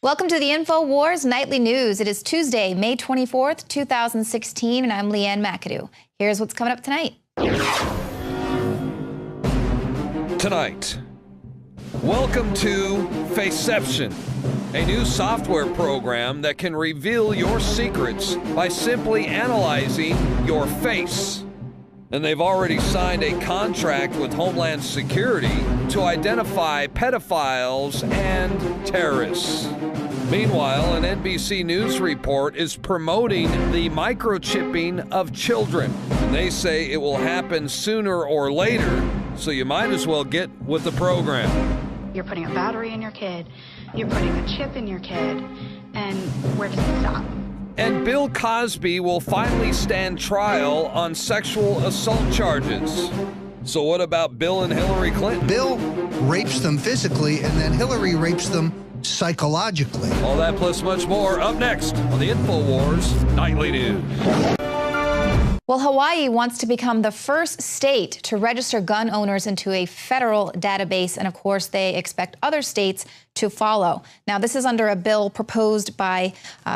Welcome to the INFOWARS Nightly News. It is Tuesday, May 24th, 2016, and I'm Leanne McAdoo. Here's what's coming up tonight. Tonight, welcome to Faceception, a new software program that can reveal your secrets by simply analyzing your face. And they've already signed a contract with Homeland Security to identify pedophiles and terrorists. Meanwhile, an NBC News report is promoting the microchipping of children. And they say it will happen sooner or later, so you might as well get with the program. You're putting a battery in your kid, you're putting a chip in your kid, and where does it stop? And Bill Cosby will finally stand trial on sexual assault charges. So what about Bill and Hillary Clinton? Bill rapes them physically, and then Hillary rapes them psychologically. All that plus much more up next on the INFOWARS Nightly News. Well, Hawaii wants to become the first state to register gun owners into a federal database, and of course, they expect other states to follow. Now, this is under a bill proposed by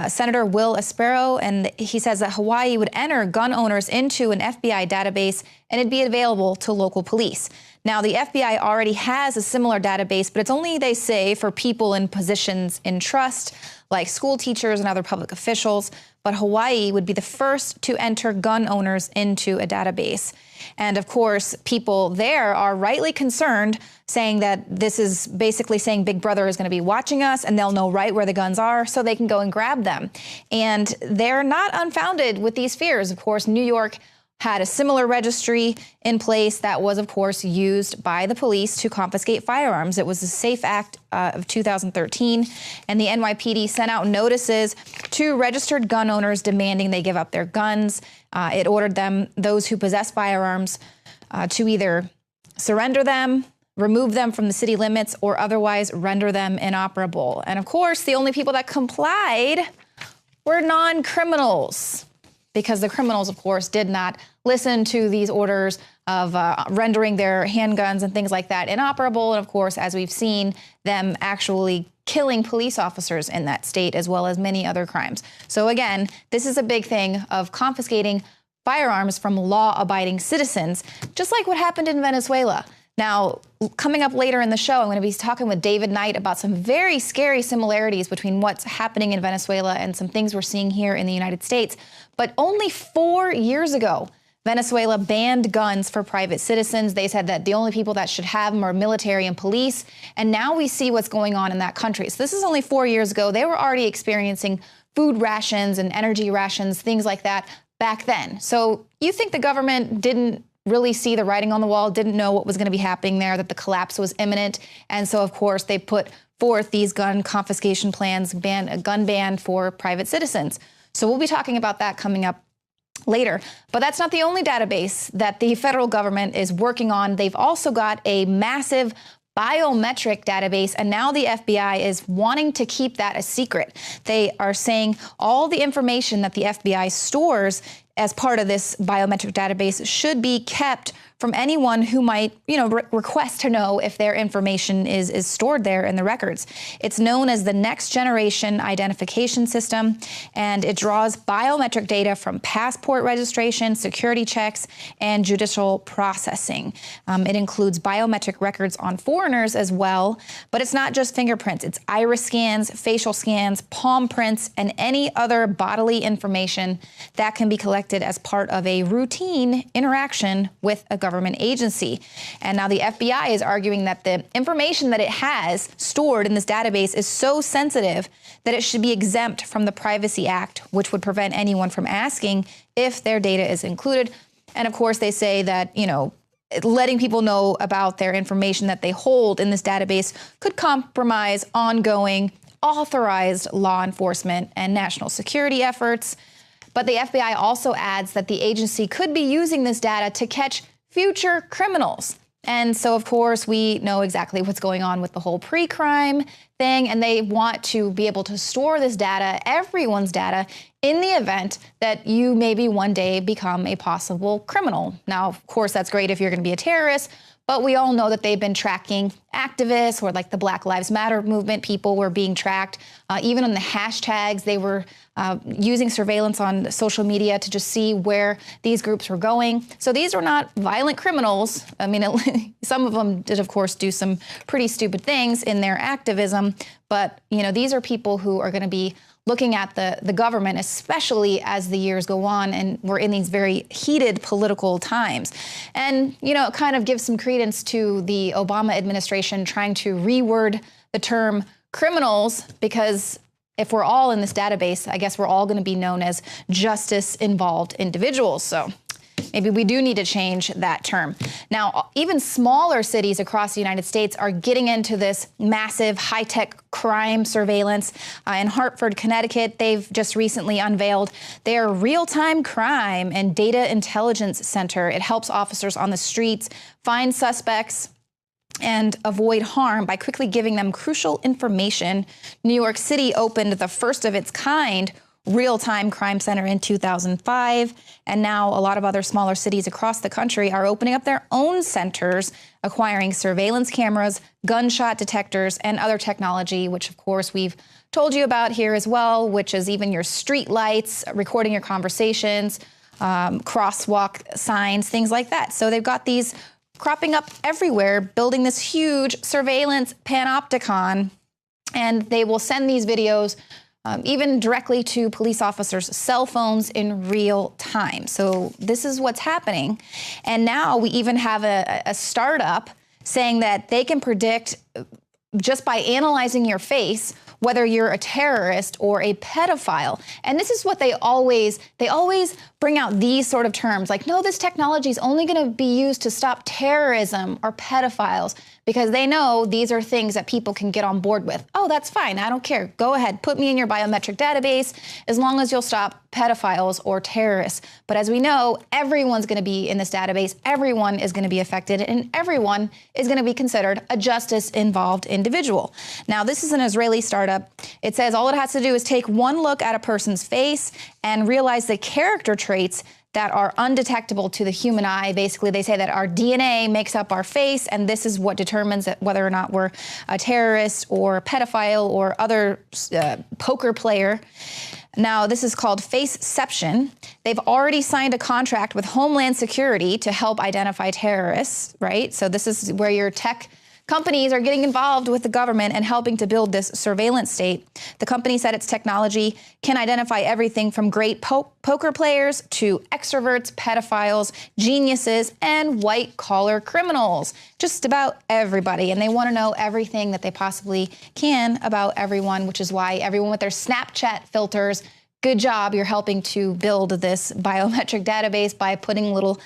Senator Will Aspero, and he says that Hawaii would enter gun owners into an FBI database, and it'd be available to local police. Now, the FBI already has a similar database, but it's only, they say, for people in positions in trust, like school teachers and other public officials. But Hawaii would be the first to enter gun owners into a database. And of course, people there are rightly concerned, saying that this is basically saying Big Brother is going to be watching us and they'll know right where the guns are so they can go and grab them. And they're not unfounded with these fears. Of course, New York had a similar registry in place that was, of course, used by the police to confiscate firearms. It was the SAFE Act of 2013, and the NYPD sent out notices to registered gun owners demanding they give up their guns. It ordered those who possess firearms, to either surrender them, remove them from the city limits, or otherwise render them inoperable. And of course, the only people that complied were non-criminals, because the criminals, of course, did not listen to these orders of rendering their handguns and things like that inoperable. And of course, as we've seen, them actually killing police officers in that state, as well as many other crimes. So again, this is a big thing of confiscating firearms from law-abiding citizens, just like what happened in Venezuela. Now, coming up later in the show, I'm going to be talking with David Knight about some very scary similarities between what's happening in Venezuela and some things we're seeing here in the United States. But only 4 years ago, Venezuela banned guns for private citizens. They said that the only people that should have them are military and police. And now we see what's going on in that country. So this is only 4 years ago. They were already experiencing food rations and energy rations, things like that back then. So you think the government didn't really see the writing on the wall, didn't know what was going to be happening there, that the collapse was imminent. And so, of course, they put forth these gun confiscation plans, a gun ban for private citizens. So we'll be talking about that coming up later. But that's not the only database that the federal government is working on. They've also got a massive biometric database, and now the FBI is wanting to keep that a secret. They are saying all the information that the FBI stores as part of this biometric database should be kept from anyone who might, request to know if their information is stored there in the records. It's known as the Next Generation Identification System, and it draws biometric data from passport registration, security checks, and judicial processing. It includes biometric records on foreigners as well, but it's not just fingerprints. It's iris scans, facial scans, palm prints, and any other bodily information that can be collected as part of a routine interaction with a government agency. And now the FBI is arguing that the information that it has stored in this database is so sensitive that it should be exempt from the Privacy Act, which would prevent anyone from asking if their data is included. And of course, they say that, letting people know about their information that they hold in this database could compromise ongoing authorized law enforcement and national security efforts. But the FBI also adds that the agency could be using this data to catch future criminals. And so, of course, we know exactly what's going on with the whole pre-crime thing, and they want to be able to store this data, everyone's data, in the event that you maybe one day become a possible criminal. Now, of course, that's great if you're going to be a terrorist, But we all know that they've been tracking activists, or like the Black Lives Matter movement, people were being tracked. Even on the hashtags, they were using surveillance on social media to just see where these groups were going. So these are not violent criminals. I mean, some of them did, of course, do some pretty stupid things in their activism. But, you know, these are people who are going to be looking at the government, especially as the years go on, and we're in these very heated political times. And, you know, it kind of gives some credence to the Obama administration trying to reword the term criminals, because if we're all in this database, I guess we're all going to be known as justice-involved individuals. So maybe we do need to change that term. Now, even smaller cities across the United States are getting into this massive high-tech crime surveillance. In Hartford, Connecticut, they've just recently unveiled their real-time crime and data intelligence center. It helps officers on the streets find suspects and avoid harm by quickly giving them crucial information. New York City opened the first of its kind real-time crime center in 2005, and now a lot of other smaller cities across the country are opening up their own centers, acquiring surveillance cameras, gunshot detectors, and other technology, which of course we've told you about here as well, which is even your street lights, recording your conversations, crosswalk signs, things like that. So they've got these cropping up everywhere, building this huge surveillance panopticon, and they will send these videos even directly to police officers' cell phones in real time. So this is what's happening. And now we even have a startup saying that they can predict, just by analyzing your face, whether you're a terrorist or a pedophile. And this is what they always bring out, these sort of terms like, no, this technology is only going to be used to stop terrorism or pedophiles, because they know these are things that people can get on board with. Oh, that's fine. I don't care. Go ahead. Put me in your biometric database as long as you'll stop pedophiles or terrorists. But as we know, everyone's going to be in this database. Everyone is going to be affected, and everyone is going to be considered a justice-involved individual. Now, this is an Israeli startup. It says all it has to do is take one look at a person's face and realize the character traits that are undetectable to the human eye. Basically, they say that our DNA makes up our face, and this is what determines whether or not we're a terrorist or a pedophile or other poker player. Now, this is called faceception. They've already signed a contract with Homeland Security to help identify terrorists, right? So this is where your tech companies are getting involved with the government and helping to build this surveillance state. The company said its technology can identify everything from great poker players to extroverts, pedophiles, geniuses, and white-collar criminals. Just about everybody. And they want to know everything that they possibly can about everyone, which is why everyone with their Snapchat filters, good job, you're helping to build this biometric database by putting little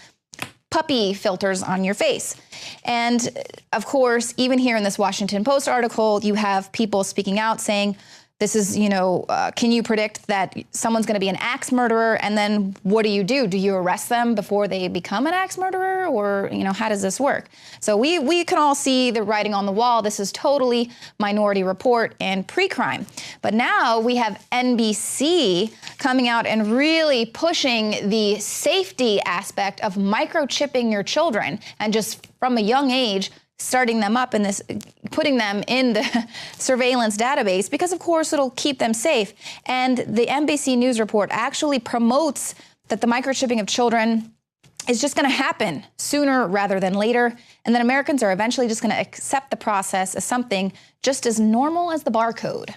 puppy filters on your face. And of course, even here in this Washington Post article, you have people speaking out saying, this is, you know, can you predict that someone's going to be an axe murderer? And then what do? Do you arrest them before they become an axe murderer? Or, you know, how does this work? So we can all see the writing on the wall. This is totally Minority Report and pre-crime. But now we have NBC coming out and really pushing the safety aspect of microchipping your children, and just from a young age, starting them up in this, putting them in the surveillance database, because of course it'll keep them safe. And the NBC News report actually promotes that the microchipping of children is just going to happen sooner rather than later, and that Americans are eventually just going to accept the process as something just as normal as the barcode.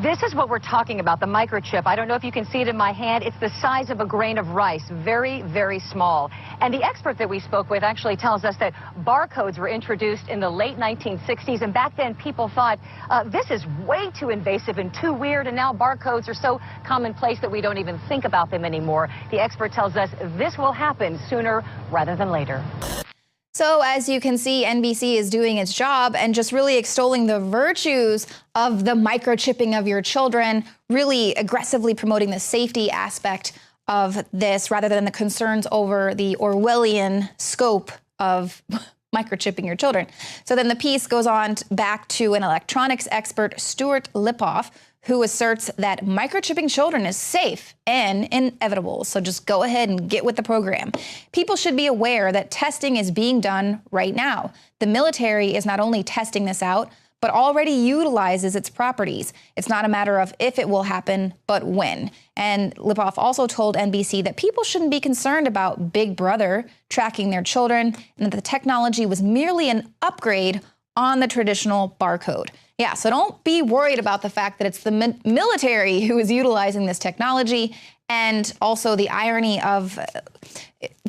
This is what we're talking about, the microchip. I don't know if you can see it in my hand. It's the size of a grain of rice, very, very small. And the expert that we spoke with actually tells us that barcodes were introduced in the late 1960s, and back then people thought this is way too invasive and too weird, and now barcodes are so commonplace that we don't even think about them anymore. The expert tells us this will happen sooner rather than later. So as you can see, NBC is doing its job and just really extolling the virtues of the microchipping of your children, really aggressively promoting the safety aspect of this rather than the concerns over the Orwellian scope of microchipping your children. So then the piece goes on back to an electronics expert, Stuart Lipoff, who asserts that microchipping children is safe and inevitable. So just go ahead and get with the program. People should be aware that testing is being done right now. The military is not only testing this out, but already utilizes its properties. It's not a matter of if it will happen, but when. And Lipoff also told NBC that people shouldn't be concerned about Big Brother tracking their children, and that the technology was merely an upgrade on the traditional barcode. Yeah, so don't be worried about the fact that it's the military who is utilizing this technology, and also the irony of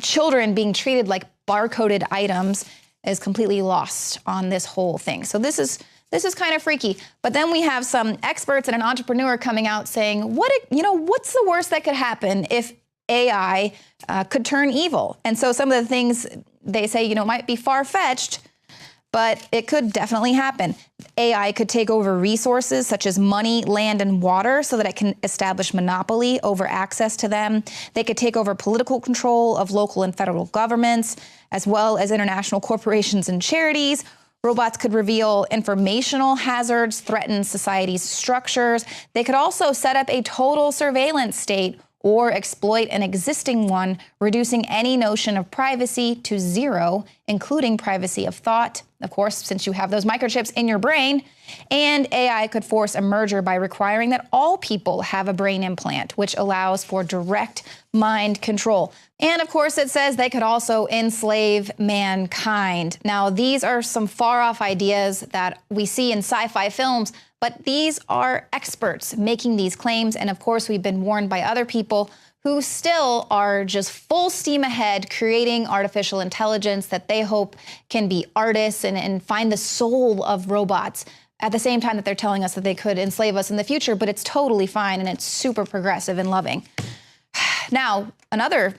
children being treated like barcoded items is completely lost on this whole thing. So this is kind of freaky. But then we have some experts and an entrepreneur coming out saying, what's the worst that could happen if AI could turn evil? And so some of the things they say, might be far-fetched, but it could definitely happen. AI could take over resources such as money, land, and water so that it can establish monopoly over access to them. They could take over political control of local and federal governments, as well as international corporations and charities. Robots could reveal informational hazards, threaten society's structures. They could also set up a total surveillance state or exploit an existing one, reducing any notion of privacy to zero, including privacy of thought, of course, since you have those microchips in your brain. And AI could force a merger by requiring that all people have a brain implant, which allows for direct mind control. And of course, it says they could also enslave mankind. Now, these are some far-off ideas that we see in sci-fi films, but these are experts making these claims. And of course, we've been warned by other people who still are just full steam ahead creating artificial intelligence that they hope can be artists and find the soul of robots at the same time that they're telling us that they could enslave us in the future. But it's totally fine and it's super progressive and loving. Now, another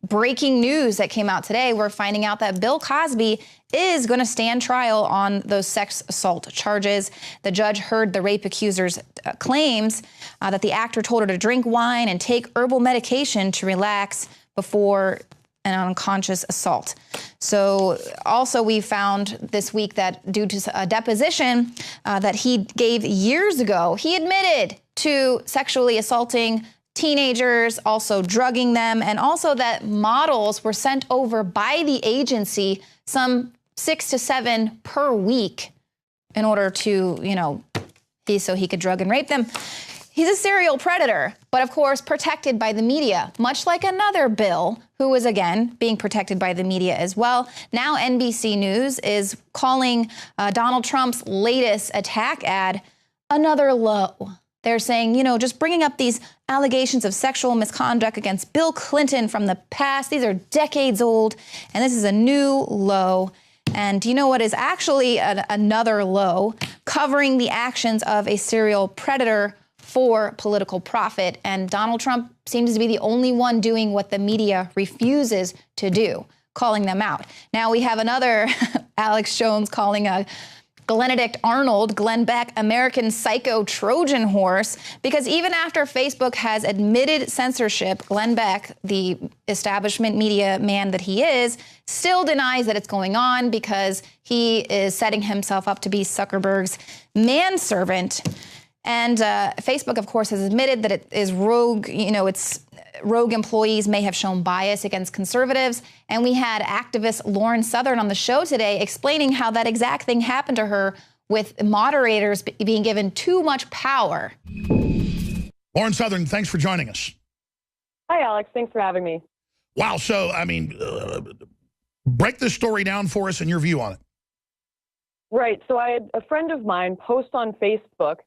breaking news that came out today, we're finding out that Bill Cosby is going to stand trial on those sex assault charges. The judge heard the rape accuser's claims that the actor told her to drink wine and take herbal medication to relax before an unconscious assault. So also we found this week that due to a deposition that he gave years ago, he admitted to sexually assaulting teenagers, also drugging them, and also that models were sent over by the agency, some 6 to 7 per week, in order to, so he could drug and rape them. He's a serial predator, but of course protected by the media, much like another Bill who is, again, being protected by the media as well. Now NBC News is calling Donald Trump's latest attack ad another low. They're saying, just bringing up these allegations of sexual misconduct against Bill Clinton from the past. These are decades old, and this is a new low. And you know what is actually another low? Covering the actions of a serial predator for political profit. And Donald Trump seems to be the only one doing what the media refuses to do, calling them out. Now we have another Alex Jones calling a Glenedict Arnold, Glenn Beck, American Psycho Trojan horse, because even after Facebook has admitted censorship, Glenn Beck, the establishment media man that he is, still denies that it's going on because he is setting himself up to be Zuckerberg's manservant. And Facebook, of course, has admitted that it is rogue, its rogue employees may have shown bias against conservatives. And we had activist Lauren Southern on the show today explaining how that exact thing happened to her with moderators being given too much power. Lauren Southern, thanks for joining us. Hi, Alex. Thanks for having me. Wow. So, break this story down for us and your view on it. Right. So I had a friend of mine post on Facebook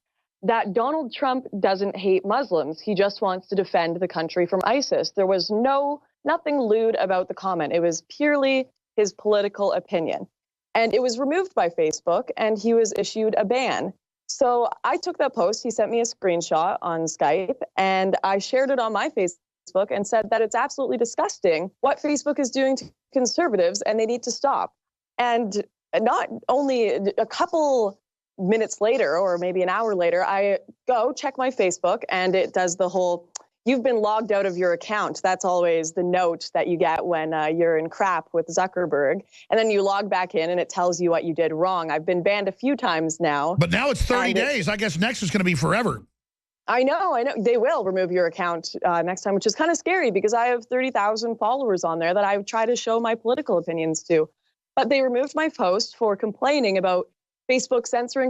that Donald Trump doesn't hate Muslims. He just wants to defend the country from ISIS. There was nothing lewd about the comment. It was purely his political opinion. And it was removed by Facebook, and he was issued a ban. So I took that post. He sent me a screenshot on Skype, and I shared it on my Facebook and said that it's absolutely disgusting what Facebook is doing to conservatives, and they need to stop. And not only a couple minutes later, or maybe an hour later, I go check my Facebook, and it does the whole, you've been logged out of your account. That's always the note that you get when you're in crap with Zuckerberg. And then you log back in, and it tells you what you did wrong. I've been banned a few times now. But now it's 30 days. I guess next is going to be forever. I know. They will remove your account next time, which is kind of scary because I have 30,000 followers on there that I try to show my political opinions to. But they removed my post for complaining about Facebook censoring